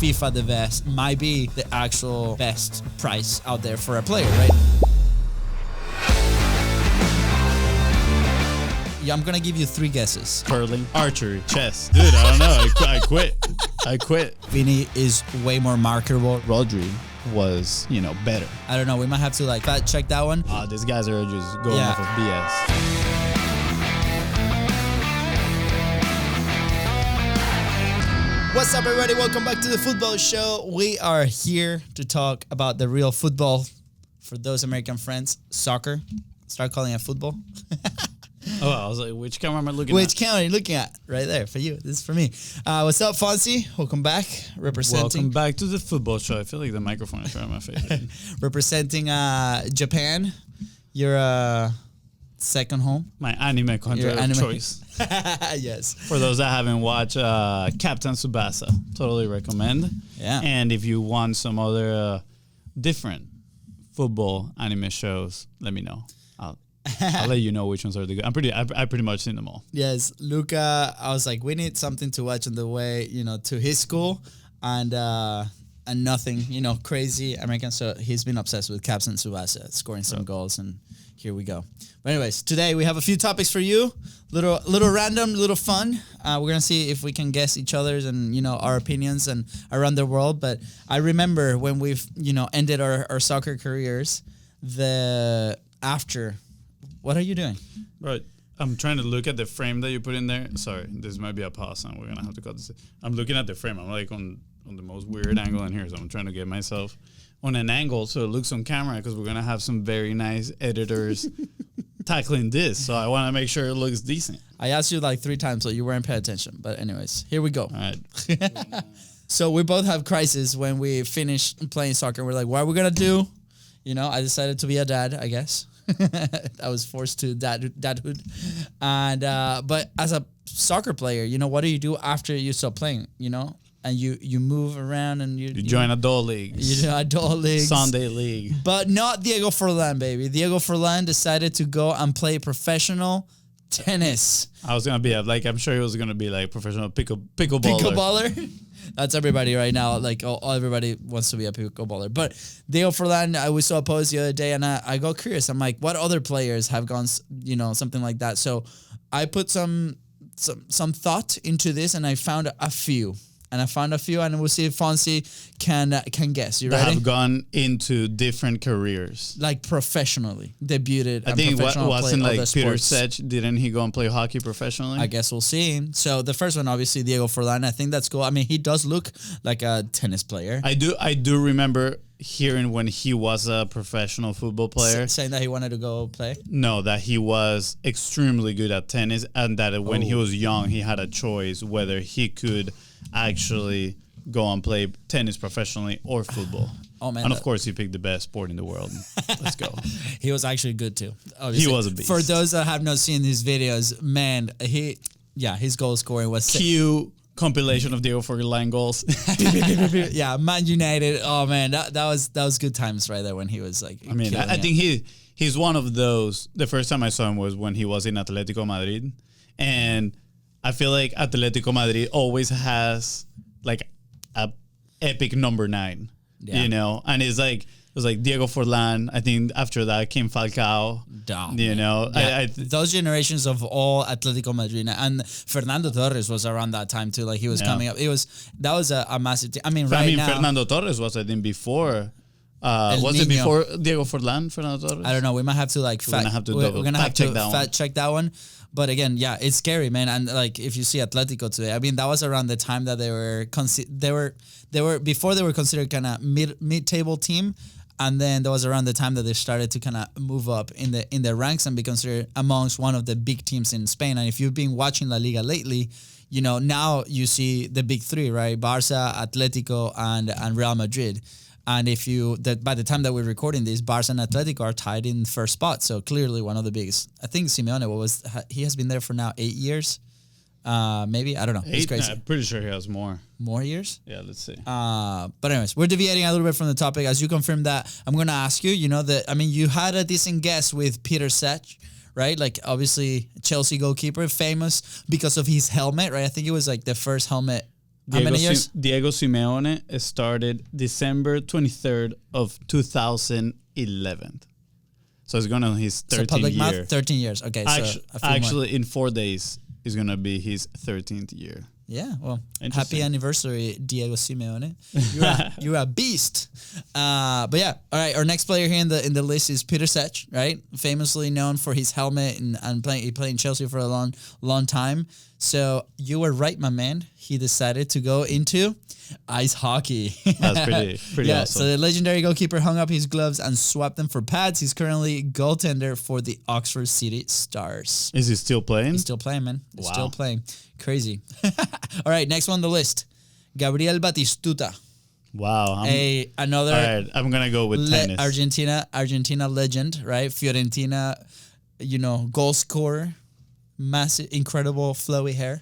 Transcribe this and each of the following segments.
FIFA the best might be the actual best price out there for a player, right? Yeah, I'm gonna give you 3 guesses. Curling, archery, chess. Dude, I don't know. I quit. I quit. Vini is way more marketable. Rodri was, better. I don't know. We might have to fact check that one. These guys are just going off of BS. What's up, everybody? Welcome back to the football show. We are here to talk about the real football. For those American friends, soccer. Start calling it football. Oh, I was like, which camera am I looking at? Which camera are you looking at? Right there, for you. This is for me. What's up, Fonzie? Welcome back. Welcome back to the football show. I feel like the microphone is right on my face. Representing Japan. Your second home. My anime country of choice. Yes. For those that haven't watched Captain Tsubasa, totally recommend. Yeah. And if you want some other different football anime shows, let me know. I'll let you know which ones are the good. I pretty much seen them all. Yes, Luca. I was like, we need something to watch on the way, to his school, and nothing, crazy American. So he's been obsessed with Captain Tsubasa, scoring some goals, and here we go. But anyways, today we have a few topics for you, little random, little fun. We're gonna see if we can guess each other's and our opinions and around the world. But I remember when we've ended our soccer careers, after. What are you doing? Right. I'm trying to look at the frame that you put in there. Sorry, this might be a pause and we're going to have to cut this. I'm looking at the frame. I'm like on the most weird angle in here. So I'm trying to get myself on an angle so it looks on camera because we're going to have some very nice editors tackling this. So I want to make sure it looks decent. I asked you like 3 times so you weren't paying attention. But anyways, here we go. All right. So we both have crisis when we finish playing soccer. We're like, what are we going to do? I decided to be a dad, I guess. I was forced to dadhood, and but as a soccer player, what do you do after you stop playing? And you move around and you join adult leagues. You join adult leagues, Sunday league, but not Diego Forlan, baby. Diego Forlan decided to go and play professional tennis. I was gonna be I'm sure he was gonna be like professional pickleballer. Pickleballer. That's everybody right now. Everybody wants to be a pickleballer. But Diego Forlan, we saw a post the other day, and I got curious. I'm like, what other players have gone, something like that? So I put some thought into this, and I found a few. And we'll see if Fonzie can guess. You ready? That have gone into different careers. Like professionally. Debuted. I think it wasn't like Peter Sech, didn't he go and play hockey professionally? I guess we'll see. So the first one, obviously, Diego Forlan. I think that's cool. I mean, he does look like a tennis player. I do remember hearing when he was a professional football player. Saying that he wanted to go play? No, that he was extremely good at tennis and that when he was young, he had a choice whether he could actually go and play tennis professionally or football. Oh man! And of course, he picked the best sport in the world. Let's go. He was actually good too. Obviously. He was a beast. For those that have not seen his videos, man, his goal scoring was cue compilation of Diego Forlan goals. Yeah, Man United. Oh man, that was good times right there when he was like. I mean, I think he's one of those. The first time I saw him was when he was in Atletico Madrid, and I feel like Atletico Madrid always has like a epic number 9, and it was like Diego Forlan. I think after that came Falcao. Those generations of all Atletico Madrid and Fernando Torres was around that time too. Like he was coming up. That was a massive. Now Fernando Torres was before. Was it before Diego Forlan, Fernando Torres? I don't know. We might have to we're gonna have to fact check that one. But again, it's scary, man. And if you see Atletico today, I mean, that was around the time that they were before they were considered kind of mid-table team, and then that was around the time that they started to kind of move up in the ranks and be considered amongst one of the big teams in Spain. And if you've been watching La Liga lately, now you see the big 3, right? Barça, Atletico, and Real Madrid. And by the time that we're recording this, Barca and Atletico are tied in first spot. So clearly one of the biggest. I think Simeone he has been there for now 8 years. Maybe, I don't know. It's crazy. I'm pretty sure he has more. More years? Yeah, let's see. But anyways, we're deviating a little bit from the topic. As you confirmed that, I'm going to ask you, you had a decent guess with Peter Sech, right? Like, obviously, Chelsea goalkeeper, famous because of his helmet, right? I think it was like the first helmet How many years? Diego Simeone started December 23rd of 2011. So it's going on his 13th public year. math, 13 years. Okay, Actually, in 4 days is going to be his 13th year. Yeah, well, happy anniversary, Diego Simeone. You're a beast. But yeah, all right. Our next player here in the list is Peter Cech, right? Famously known for his helmet and he played in Chelsea for a long time. So you were right, my man. He decided to go into ice hockey. That's pretty yeah, awesome. So the legendary goalkeeper hung up his gloves and swapped them for pads. He's currently goaltender for the Oxford City Stars. Is he still playing? He's still playing, man. He's Wow. still playing. Crazy. All right, next one on the list. Gabriel Batistuta. Wow. All All right, I'm going to go with tennis. Argentina legend, right? Fiorentina, goal scorer, massive, incredible flowy hair.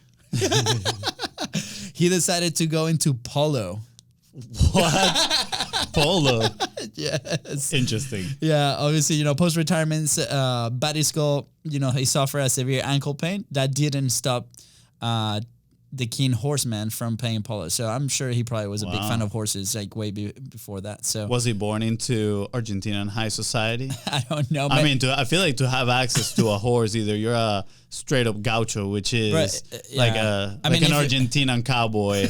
He decided to go into polo. What? Polo. Yes. Interesting. Yeah, obviously, post-retirement, Batisco, he suffered a severe ankle pain. That didn't stop the keen horseman from playing polo. So I'm sure he probably was a big fan of horses, like way before that. So was he born into Argentinian high society? I don't know. I mean, I feel like to have access to a horse, either you're a straight up gaucho, which is like an Argentinian cowboy,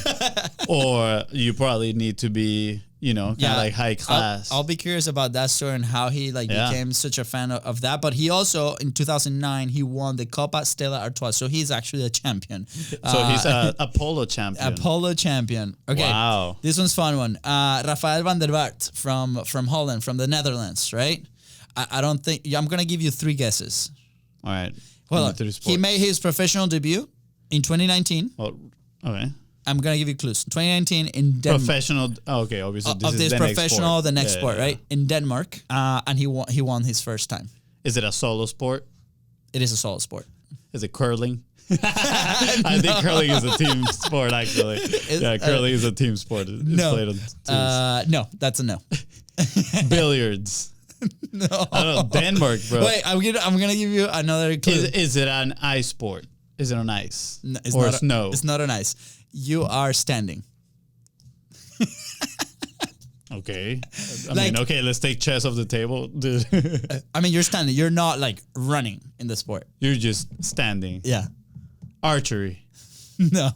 or you probably need to be, kind of like high class. I'll be curious about that story and how he became such a fan of that. But he also, in 2009, he won the Copa Stella Artois. So he's actually a champion. So he's a polo champion. A polo champion. Okay. Wow. This one's fun one. Rafael van der Vaart from Holland, from the Netherlands, right? I don't think... I'm going to give you 3 guesses. All right. Well, he made his professional debut in 2019. Oh, okay. I'm going to give you clues. 2019 in Denmark. Professional. Oh, okay, obviously. This professional, the next sport, right? In Denmark. And he won his first time. Is it a solo sport? It is a solo sport. Is it curling? I think curling is a team sport, actually. Curling is a team sport. It's played on teams. No, that's a no. Billiards. No. I don't know. Denmark, bro. Wait, I'm gonna give you another clue. Is it an ice sport? Is it on ice? No, it's or not snow? It's not on ice. You are standing. Okay. I mean, okay, let's take chess off the table. Dude. I mean, you're standing. You're not like running in the sport. You're just standing. Yeah. Archery. No.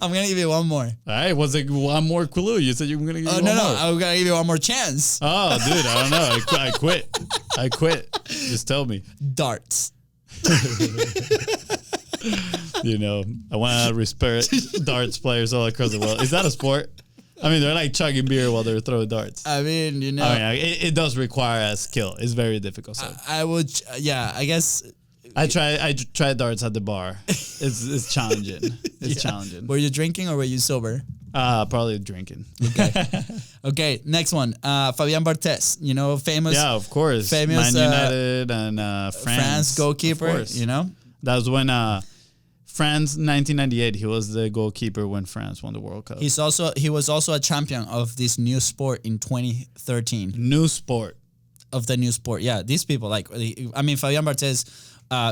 I'm going to give you one more. All right. Was it one more clue? You said you were going to give me one more. No. I'm going to give you one more chance. Oh, dude. I don't know. I quit. I quit. Just tell me. Darts. I want to respect darts players all across the world. Is that a sport? I mean, they're like chugging beer while they're throwing darts. I mean, it does require a skill. It's very difficult. So. I would, I guess. I tried darts at the bar. It's challenging. It's challenging. Were you drinking or were you sober? Probably drinking. Okay. Okay. Next one. Fabian Barthez. Famous. Yeah, of course. Famous. Man United and France goalkeeper. Of course. That was when France 1998. He was the goalkeeper when France won the World Cup. He was also a champion of this new sport in 2013. New sport. Of the new sport. Yeah. These people Fabian Barthez.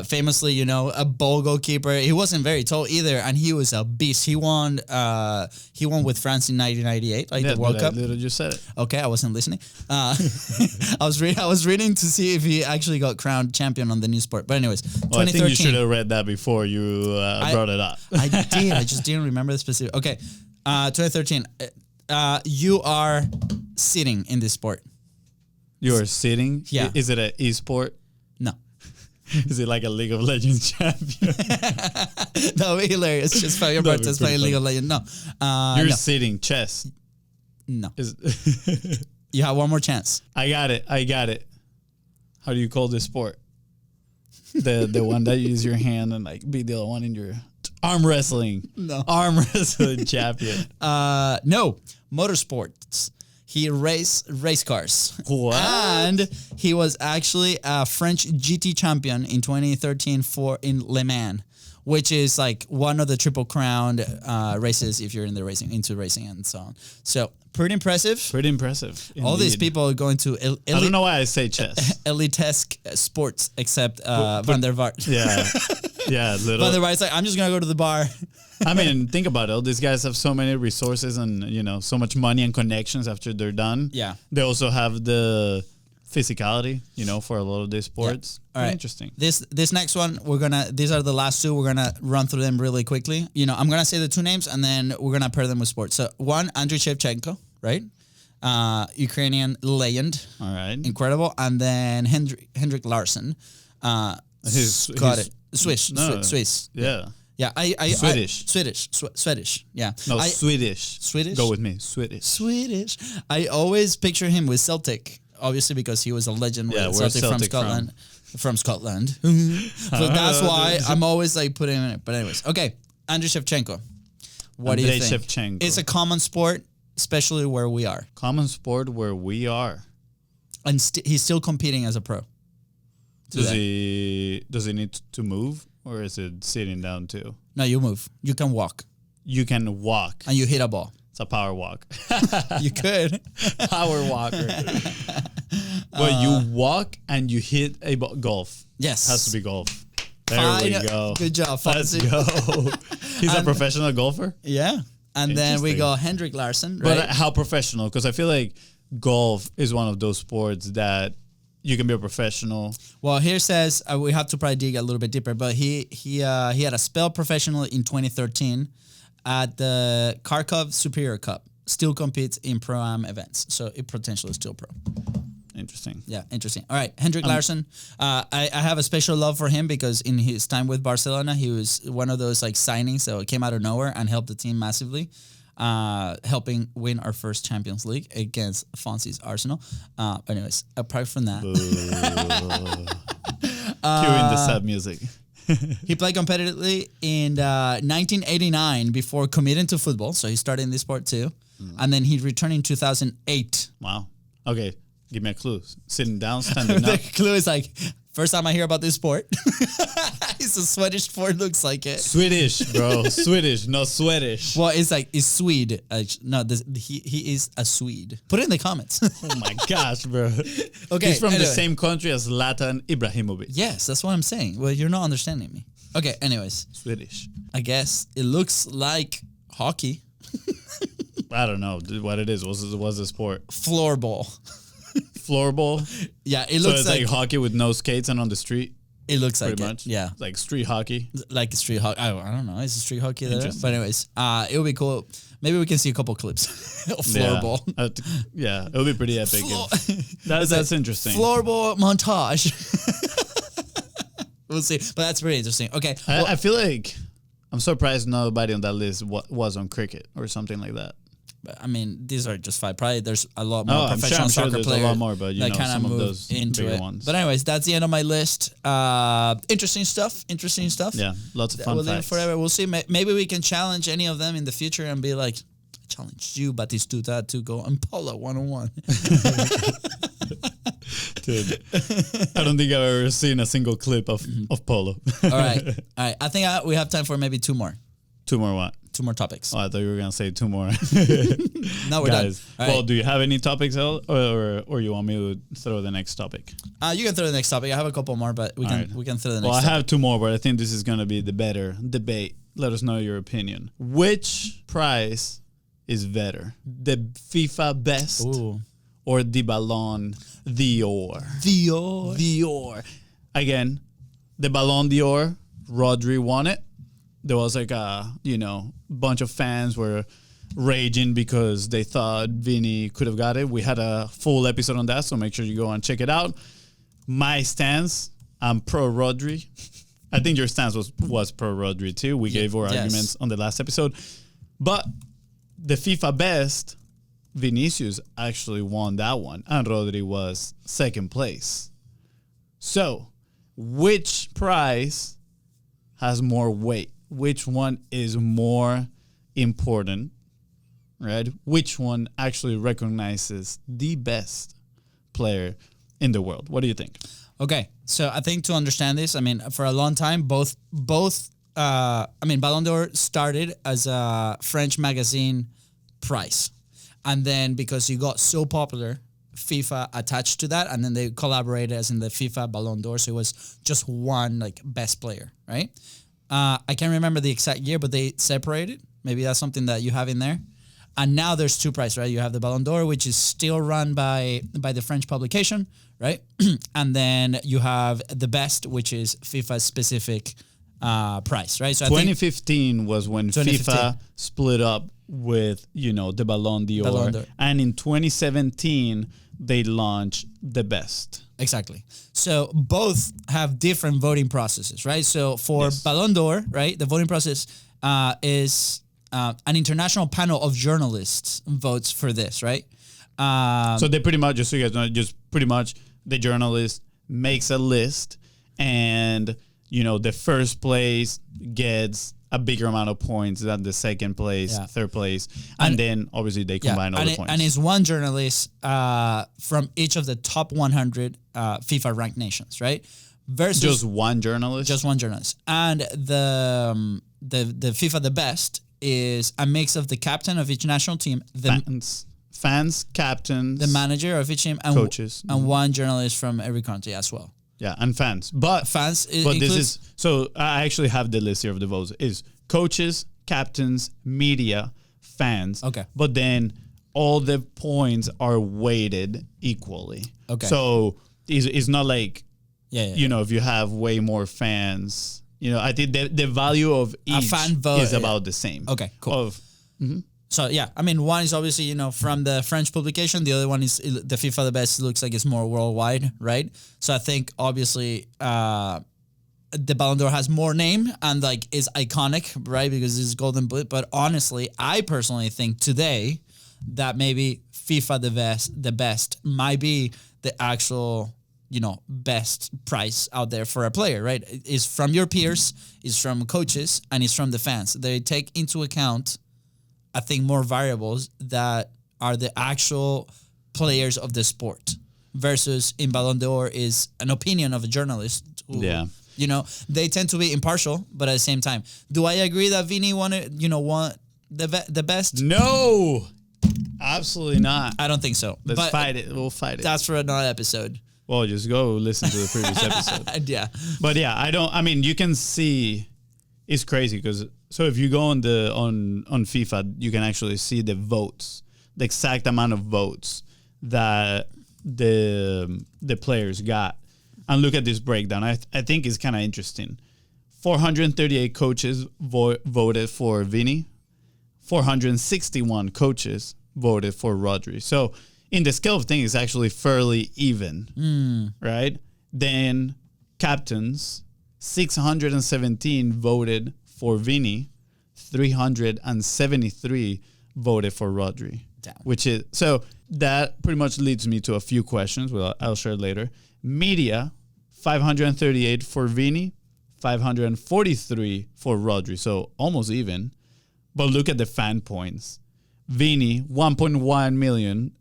Famously, a ball goalkeeper. He wasn't very tall either, and he was a beast. He won with France in 1998, the World Cup. I literally just said it. Okay, I wasn't listening. I was reading to see if he actually got crowned champion on the new sport. But anyways, 2013. I think you should have read that before you brought it up. I did. I just didn't remember the specific. Okay, 2013. You are sitting in this sport. You are sitting? Yeah. Is it an e-sport? No. Is it like a League of Legends champion? That would be hilarious. Just Fabian Barthez playing League of Legends. No. You're sitting chess. No. You have one more chance. I got it. How do you call this sport? The one that you use your hand and be the other one in your arm wrestling. No. Arm wrestling champion. No. Motorsports. He raced race cars. What? And he was actually a French GT champion in 2013 in Le Mans, which is one of the Triple Crown races if you're into racing and so on. So pretty impressive. Pretty impressive. Indeed. All these people are going to I don't know why I say chess. Elitesque sports, except Van der Vaart. Yeah. Yeah, Van der Vaart's I'm just going to go to the bar. I mean, think about it. All these guys have so many resources and, so much money and connections after they're done. Yeah. They also have the physicality, for a lot of these sports. All right. Interesting. This next one, these are the last two. We're going to run through them really quickly. I'm going to say the two names and then we're going to pair them with sports. So one, Andriy Shevchenko, right? Ukrainian legend. All right. Incredible. And then Henrik Larsson. Swiss. Yeah. Yeah, Swedish. Yeah. No, Swedish. Swedish? Go with me. Swedish. I always picture him with Celtic, obviously because he was a legend with Celtic from Scotland. From Scotland. So that's why I'm always like putting him in it. But anyways, okay. Andriy Shevchenko. What do you think? Shevchenko. It's a common sport, especially where we are. Common sport where we are. And he's still competing as a pro. Does he need to move? Or is it sitting down too? No, you move. You can walk. You can walk. And you hit a ball. It's a power walk. You could. Power walker. Well, you walk and you hit a golf. Yes. Has to be golf. There we go. Good job, Fonzie. Let's go. He's a professional golfer? Yeah. And then we go Henrik Larsson, right? But how professional? Because I feel like golf is one of those sports that you can be a professional. Well, here says we have to probably dig a little bit deeper, but he had a spell professional in 2013 at the Kharkov Superior Cup. Still competes in pro-am events, so it potentially is still pro. Interesting. Yeah, interesting. All right, Henrik Larsson. I have a special love for him because in his time with Barcelona, he was one of those like signings, so it came out of nowhere and helped the team massively. Helping win our first Champions League against Fonzie's Arsenal. But anyways, apart from that, cueing the sad music. He played competitively in 1989 before committing to football. So he started in this sport too, and then he returned in 2008. Wow. Okay, give me a clue. Sitting down, standing The up. clue is like first time I hear about this sport. It's a Swedish sport, looks like it. Swedish, bro. Swedish, not Swedish. Well, it's Swede. No, he is a Swede. Put it in the comments. Oh my gosh, bro. Okay, he's from the same country as Zlatan Ibrahimovic. Yes, that's what I'm saying. Well, you're not understanding me. Okay, anyways. Swedish. I guess it looks like hockey. I don't know what it is. What's the sport? Floorball. Floorball? Yeah, it looks like hockey with no skates and on the street? It looks like pretty much. Yeah. Like street hockey. Like street hockey. I don't know. Is it street hockey there? But anyways, it would be cool. Maybe we can see a couple clips of floorball. Yeah, it would be pretty epic. That's interesting. Floorball montage. We'll see. But that's pretty interesting. Okay. I feel like I'm surprised nobody on that list was on cricket or something like that. I mean, these are just 5. Probably there's a lot more professional soccer players. A lot more, but that kind some of of those into bigger it. ones. But anyways, that's the end of my list. Interesting stuff. Yeah, lots of fun facts. Forever. We'll see. Maybe we can challenge any of them in the future and be like, challenge you, Batistuta, to go on Polo 101. Dude, I don't think I've ever seen a single clip of polo. All right. I think we have time for maybe 2 more. 2 more what? 2 more topics. Oh, I thought you were going to say 2 more. No, we're done. Well, do you have any topics or you want me to throw the next topic? You can throw the next topic. I have a couple more, but we can throw the next topic. I have 2 more, but I think this is going to be the better debate. Let us know your opinion. Which prize is better? The FIFA best or the Ballon d'Or? D'Or. Again, the Ballon d'Or, Rodri won it. There was like a, bunch of fans were raging because they thought Vini could have got it. We had a full episode on that, so make sure you go and check it out. My stance, I'm pro Rodri. I think your stance was pro Rodri too. We gave our arguments on the last episode. But the FIFA best, Vinicius actually won that one, and Rodri was second place. So, which prize has more weight? Which one is more important, right? Which one actually recognizes the best player in the world? What do you think? Okay, so I think to understand this, I mean, for a long time, both Ballon d'Or started as a French magazine prize. And then because you got so popular, FIFA attached to that, and then they collaborated as in the FIFA Ballon d'Or, so it was just one, like, best player, right? I can't remember the exact year, but they separated. Maybe that's something that you have in there. And now there's two prizes, right? You have the Ballon d'Or, which is still run by the French publication, right? And then you have the best, which is FIFA specific prize, right? So 2015 was when 2015. FIFA split up with, the Ballon d'Or. And in 2017, they launched the best. Exactly. So both have different voting processes, right? So for Ballon d'Or, right, the voting process is an international panel of journalists votes for this, right? So they pretty much, just so you guys know, the journalist makes a list, and the first place gets a bigger amount of points than the second place, third place, and then obviously they combine all the points. And it's one journalist from each of the top 100 FIFA ranked nations, right? Versus just one journalist. Just one journalist, and the FIFA the best is a mix of the captain of each national team, fans, captains, the manager of each team, and coaches, and one journalist from every country as well. Yeah, and fans. But this is, so I actually have the list here of the votes. Is coaches, captains, media, fans. Okay. But then all the points are weighted equally. Okay. So it's not like, if you have way more fans, I think the value of each fan vote is about the same. Okay, cool. So, one is obviously, from the French publication. The other one is the FIFA the best. Looks like it's more worldwide, right? So I think, obviously, the Ballon d'Or has more name and, is iconic, right? Because it's golden boot. But honestly, I personally think today that maybe FIFA the best might be the actual, best prize out there for a player, right? It's from your peers, it's from coaches, and it's from the fans. They take into account, I think, more variables that are the actual players of the sport versus in Ballon d'Or is an opinion of a journalist who, they tend to be impartial, but at the same time, do I agree that Vini won the best? No, absolutely not. I don't think so. Let's fight it. We'll fight it. That's for another episode. Well, just go listen to the previous episode. Yeah. But you can see it's crazy because so if you go on FIFA, you can actually see the votes, the exact amount of votes that the players got. And look at this breakdown. I think it's kind of interesting. 438 coaches voted for Vini. 461 coaches voted for Rodri. So in the scale of things, it's actually fairly even, right? Then captains, 617 voted for Vini, 373 voted for Rodri. Damn. Which is, so that pretty much leads me to a few questions. Well, I'll share later. Media, 538 for Vini, 543 for Rodri. So almost even. But look at the fan points. Vini, 1.1 million.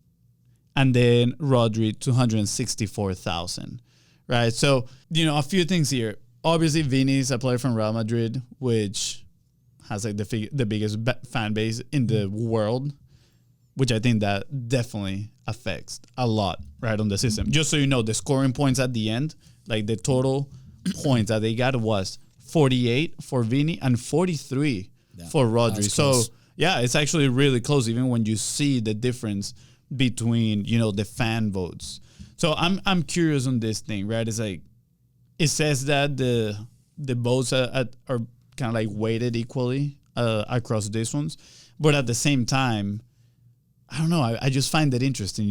And then Rodri, 264,000, right? So, a few things here. Obviously, Vini is a player from Real Madrid, which has the biggest fan base in the world, which I think that definitely affects a lot, right, on the system. Just so you know, the scoring points at the end, the total points that they got was 48 for Vini and 43 for Rodri. So, it's actually really close, even when you see the difference between the fan votes. So I'm curious on this thing, right? It's it says that the votes are kind of weighted equally across these ones, but at the same time, I don't know. I just find it interesting,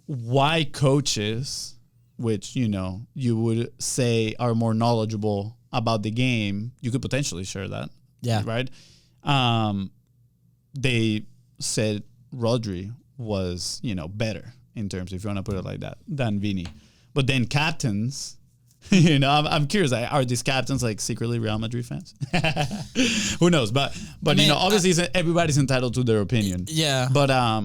why coaches, which you would say are more knowledgeable about the game, you could potentially share that, right? They said Rodri was, better in terms, if you want to put it like that, than Vini. But then captains, I'm curious, are these captains secretly Real Madrid fans? Who knows? But obviously everybody's entitled to their opinion. Yeah. But I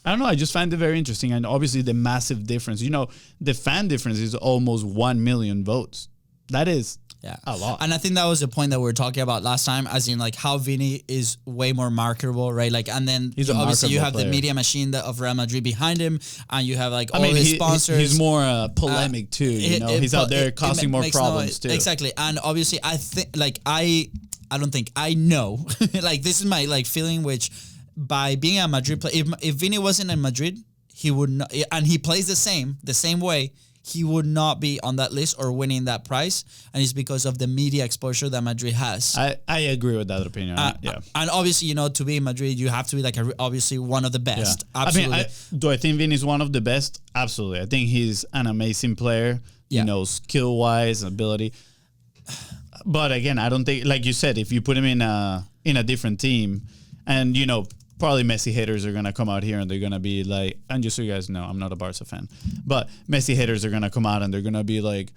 don't know. I just find it very interesting. And obviously the massive difference, the fan difference is almost 1 million votes. That is Yeah, a lot. and I think that was the point that we were talking about last time, as in like how Vini is way more marketable, right? Like, and then He's a obviously you marketable have player. the media machine of Real Madrid behind him, and you have like I all mean, his sponsors. he's more polemic too. You know, he's out there causing more problems too. Exactly, and obviously I think like I don't think I know like this is my like feeling, which by being a Madrid player, if Vini wasn't in Madrid, he would not, and he plays the same way. He would not be on that list or winning that prize, and it's because of the media exposure that Madrid has. I agree with that opinion. Yeah, and obviously, you know, to be in Madrid, you have to be like obviously one of the best. Yeah. Absolutely. I mean, do I think Vini is one of the best? Absolutely. I think he's an amazing player. Yeah. You know, skill wise, ability. But again, I don't think, like you said, if you put him in a different team, and you know, probably Messi haters are gonna come out here and they're gonna be like, and just so you guys know, I'm not a Barca fan, but Messi haters are gonna come out and they're gonna be like,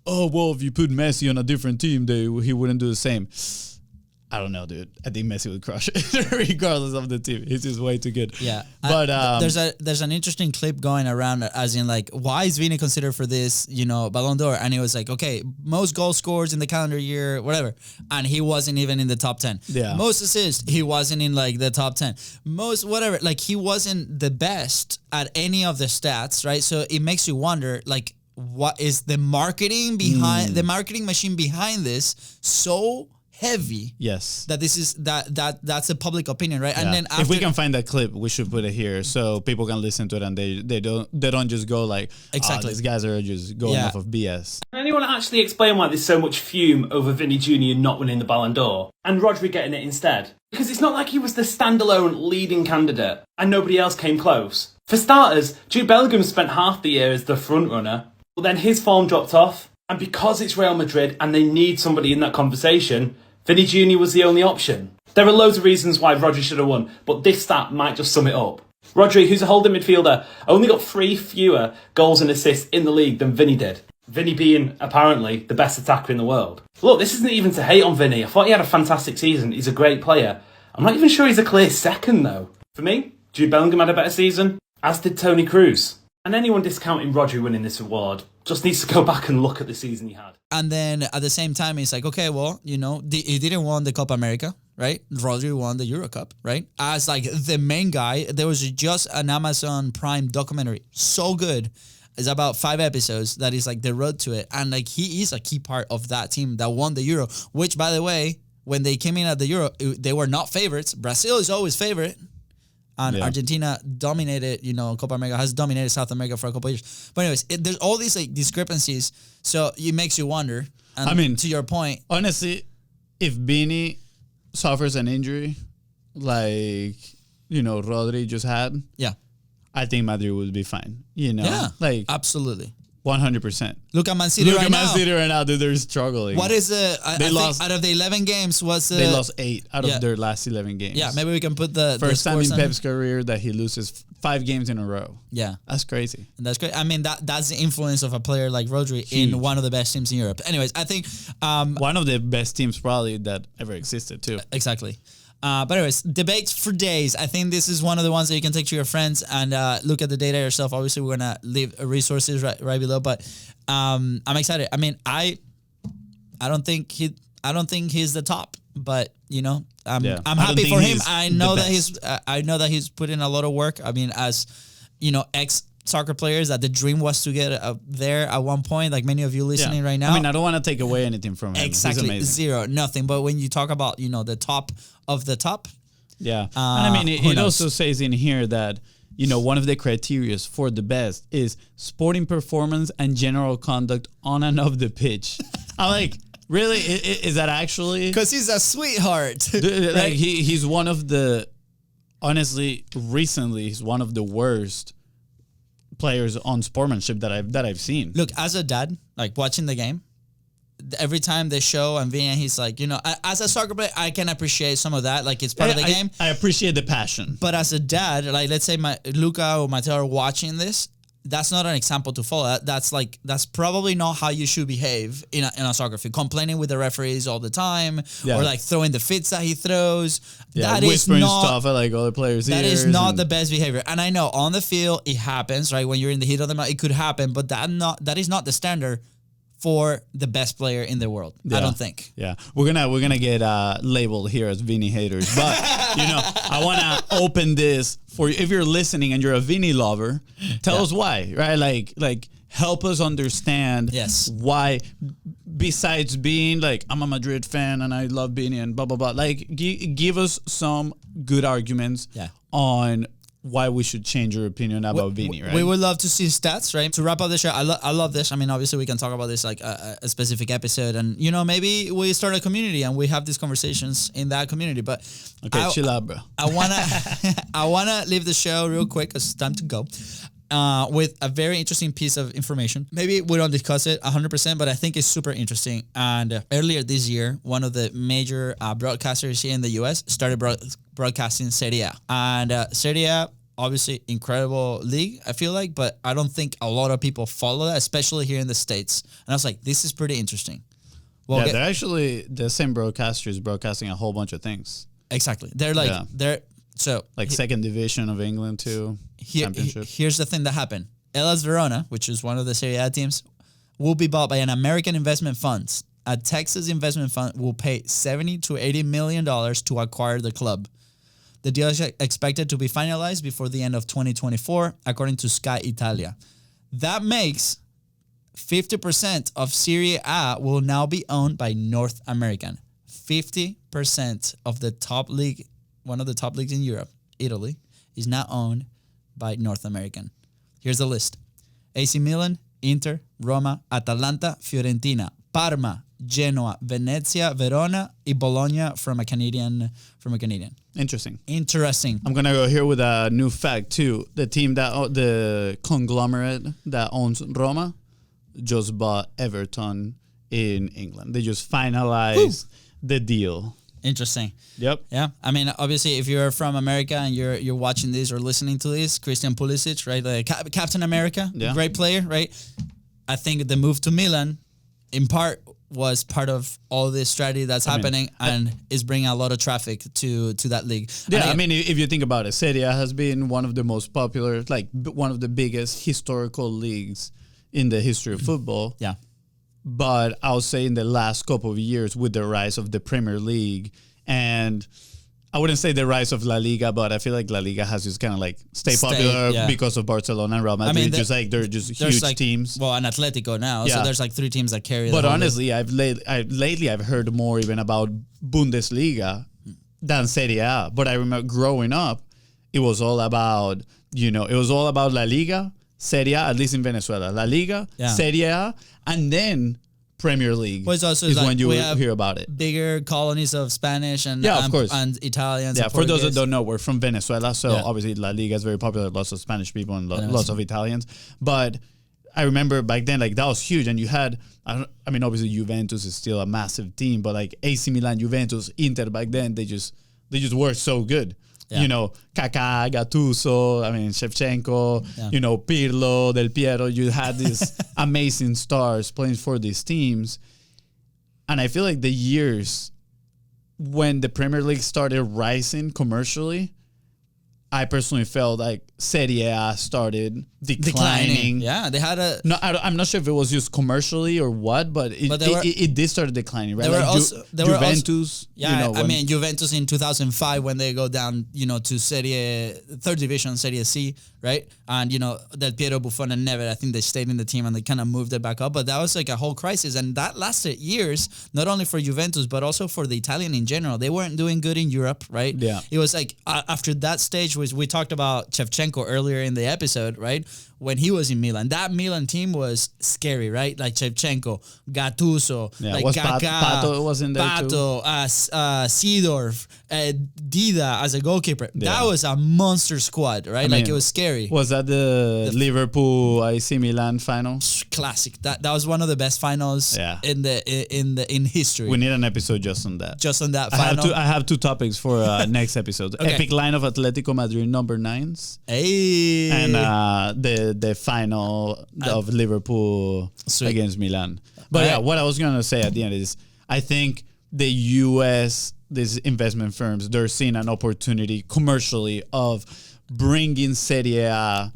oh well, if you put Messi on a different team, he wouldn't do the same. I don't know, dude. I think Messi would crush it regardless of the team. He's just way too good. Yeah, but there's an interesting clip going around, as in like, why is Vini considered for this, you know, Ballon d'Or? And he was like, okay, most goal scores in the calendar year, whatever, and he wasn't even in the top 10. Yeah, most assists, he wasn't in like the top 10. Most whatever, like he wasn't the best at any of the stats, right? So it makes you wonder, like, what is the marketing behind the marketing machine behind this so heavy? Yes, that this is that's a public opinion, right? Yeah. And then after, if we can find that clip, we should put it here so people can listen to it and they don't just go like, exactly, these guys are just going off of BS. Can anyone actually explain why there's so much fume over Vinny Jr. not winning the Ballon d'Or and Rodri getting it instead? Because it's not like he was the standalone leading candidate and nobody else came close. For starters, Jude Bellingham spent half the year as the front runner, but then his form dropped off, and because it's Real Madrid and they need somebody in that conversation, Vinny Jr. was the only option. There are loads of reasons why Rodri should have won, but this stat might just sum it up. Rodri, who's a holding midfielder, only got 3 fewer goals and assists in the league than Vinny did. Vinny being, apparently, the best attacker in the world. Look, this isn't even to hate on Vinny. I thought he had a fantastic season. He's a great player. I'm not even sure he's a clear second, though. For me, Jude Bellingham had a better season, as did Toni Kroos. And anyone discounting Rodri winning this award just needs to go back and look at the season he had. And then at the same time, it's like, okay, well, you know, he didn't win the Copa America, right? Rodri won the Euro Cup, right? As like the main guy, there was just an Amazon Prime documentary, so good. It's about 5 episodes that is like the road to it. And like he is a key part of that team that won the Euro, which, by the way, when they came in at the Euro, they were not favorites. Brazil is always favorite. And Argentina dominated, you know, Copa America, has dominated South America for a couple of years. But anyways, there's all these like discrepancies. So it makes you wonder. And I mean, to your point, honestly, if Vini suffers an injury like, you know, Rodri just had, I think Madrid would be fine. You know? Yeah, like absolutely. 100%. Look at Man City right now. Look at Man City right now, dude. They're struggling. What is they lost out of the 11 games? They lost 8 out of their last 11 games. Yeah, maybe we can put the first time in Pep's career that he loses 5 games in a row. Yeah, that's crazy. And that's great. I mean, that's the influence of a player like Rodri in one of the best teams in Europe. Anyways, I think one of the best teams probably that ever existed too. Exactly. But anyways, debates for days. I think this is one of the ones that you can take to your friends and look at the data yourself. Obviously, we're gonna leave resources right below. But I'm excited. I mean, I don't think he's the top, but you know, I'm happy for him. I know that he's put in a lot of work. I mean, as you know, soccer players, that the dream was to get there at one point, like many of you listening right now. I mean, I don't want to take away anything from him. Exactly, zero, nothing. But when you talk about, you know, the top of the top, and I mean, it also says in here that, you know, one of the criteria for the best is sporting performance and general conduct on and off the pitch. I'm like, really? Is that actually? Because he's a sweetheart. Like right? He's one of the, honestly, recently he's one of the worst players on sportsmanship that I've seen. Look, as a dad, like watching the game, every time they show and Vini, he's like, you know, as a soccer player, I can appreciate some of that. Like, it's part of the game. I appreciate the passion. But as a dad, like, let's say Luca or Matteo are watching this, that's not an example to follow. That's probably not how you should behave in a soccer field. Complaining with the referees all the time, or like throwing the fits that he throws. That whispering stuff at like other players' That is not the best behavior. And I know on the field it happens, right? When you're in the heat of the match, it could happen, but that is not the standard for the best player in the world. I don't think. Yeah, we're gonna get labeled here as Vini haters, but I want to open this for you. If you're listening and you're a Vini lover, tell us why, right? Like help us understand why. Besides being like, I'm a Madrid fan and I love Vini and blah blah blah, like give us some good arguments on why we should change your opinion about Vini, right? We would love to see stats, right? To wrap up the show, I love this. I mean, obviously we can talk about this like a specific episode, and maybe we start a community and we have these conversations in that community. But chill out, bro. I wanna leave the show real quick because it's time to go. With a very interesting piece of information. Maybe we don't discuss it 100%, but I think it's super interesting. And earlier this year, one of the major broadcasters here in the US started broadcasting Serie A. And Serie A, obviously incredible league, I feel like, but I don't think a lot of people follow that, especially here in the States. And I was like, this is pretty interesting. Well, they're actually the same broadcasters broadcasting a whole bunch of things. Exactly. They're like, So like second division of England too. Championship. Here's the thing that happened. Hellas Verona, which is one of the Serie A teams, will be bought by an American investment fund. A Texas investment fund will pay $70 to $80 million to acquire the club. The deal is expected to be finalized before the end of 2024, according to Sky Italia. That makes 50% of Serie A will now be owned by North American. 50% of the top league, one of the top leagues in Europe, Italy, is now owned by North American. Here's the list. AC Milan, Inter, Roma, Atalanta, Fiorentina, Parma, Genoa, Venezia, Verona, and Bologna from a Canadian. Interesting. I'm gonna go here with a new fact too. The conglomerate that owns Roma just bought Everton in England. They just finalized the deal. Interesting. Yep. Yeah. I mean, obviously, if you're from America and you're watching this or listening to this, Christian Pulisic, right? Like Captain America, great player, right? I think the move to Milan, in part, was part of all this strategy that's happening and is bringing a lot of traffic to that league. Yeah, if you think about it, Serie A has been one of the most popular, like one of the biggest historical leagues in the history of football. Yeah. But I'll say in the last couple of years with the rise of the Premier League, and I wouldn't say the rise of La Liga, but I feel like La Liga has just kind of like stay popular because of Barcelona and Real Madrid. They're just huge teams. Well, and Atletico now, so there's like 3 teams that carry. But honestly, lately I've heard more even about Bundesliga than Serie A. But I remember growing up, it was all about La Liga, Serie A, at least in Venezuela, La Liga, Serie A, and then Premier League is when you hear about it. Bigger colonies of Spanish and of course. And Italians. Yeah, for those that don't know, we're from Venezuela, so obviously La Liga is very popular. Lots of Spanish people and lots of Italians. But I remember back then, like that was huge, and you had. Obviously Juventus is still a massive team, but like AC Milan, Juventus, Inter back then, they just were so good. Yeah. Kaká, Gattuso, Shevchenko, Pirlo, Del Piero. You had these amazing stars playing for these teams. And I feel like the years when the Premier League started rising commercially, I personally felt like Serie A started declining. Yeah, they had a... No, I'm not sure if it was just commercially or what, but it did start declining, right? Juventus. Juventus in 2005 when they go down, to Serie, third division, Serie C, right? And, Del Piero, Buffon, and Neves, I think they stayed in the team and they kind of moved it back up. But that was like a whole crisis. And that lasted years, not only for Juventus, but also for the Italian in general. They weren't doing good in Europe, right? Yeah. It was like after that stage, we talked about Shevchenko earlier in the episode, right? When he was in Milan, that Milan team was scary, right? Like Shevchenko, Gattuso, like Kaká, Pato was in there too. Seedorf, Dida as a goalkeeper. Yeah. That was a monster squad, right? It was scary. Was that the Liverpool AC Milan final? Classic. That was one of the best finals in history. We need an episode just on that. Just on that final. I have 2 topics for next episode. Okay. Epic line of Atletico Madrid number 9s. Hey. And the final of Liverpool against Milan. But what I was going to say at the end is I think the US, these investment firms, they're seeing an opportunity commercially of bringing SerieA,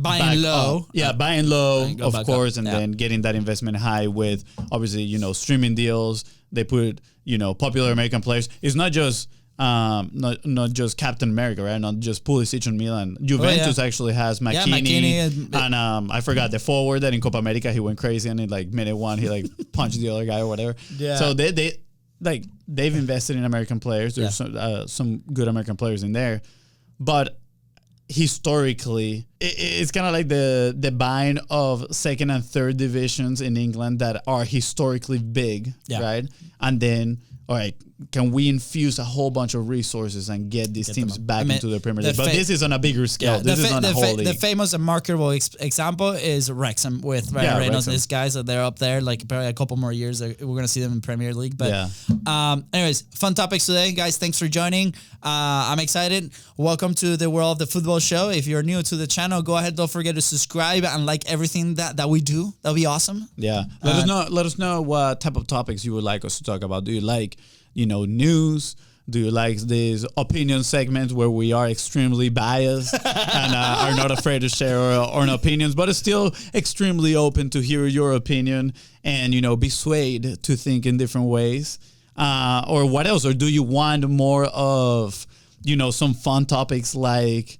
buying back low. up. Yeah, buying low, go of back course, up. and Yeah. then getting that investment high with obviously, streaming deals. They put, popular American players. It's not just not just Captain America, right? Not just Pulisic and Milan. Juventus actually has McKinney, and I forgot the forward that in Copa America he went crazy and in like minute one he like punched the other guy or whatever. Yeah. So they've invested in American players. There's some good American players in there, but historically, it's kind of like the buying of second and third divisions in England that are historically big, right? And then, all right, can we infuse a whole bunch of resources and get these teams back into the Premier League? But this is on a bigger scale. This is not a whole league. The famous and marketable example is Wrexham with Ryan Reynolds. These guys that they're up there, like probably a couple more years, we're going to see them in Premier League. But anyways, fun topics today, guys. Thanks for joining. I'm excited. Welcome to the World of the Football Show. If you're new to the channel, go ahead. Don't forget to subscribe and like everything that we do. That'll be awesome. Yeah. Let us know what type of topics you would like us to talk about. Do you like news? Do you like these opinion segments where we are extremely biased and are not afraid to share our own opinions, but are still extremely open to hear your opinion and, be swayed to think in different ways? Or what else? Or do you want more of, some fun topics like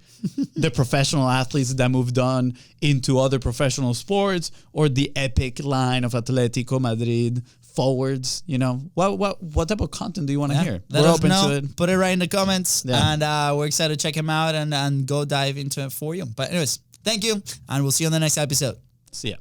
the professional athletes that moved on into other professional sports, or the epic line of Atletico Madrid forwards? What type of content do you want to hear? We're open to it. Put it right in the comments, and we're excited to check them out and go dive into it for you. But anyways, thank you, and we'll see you on the next episode. See ya.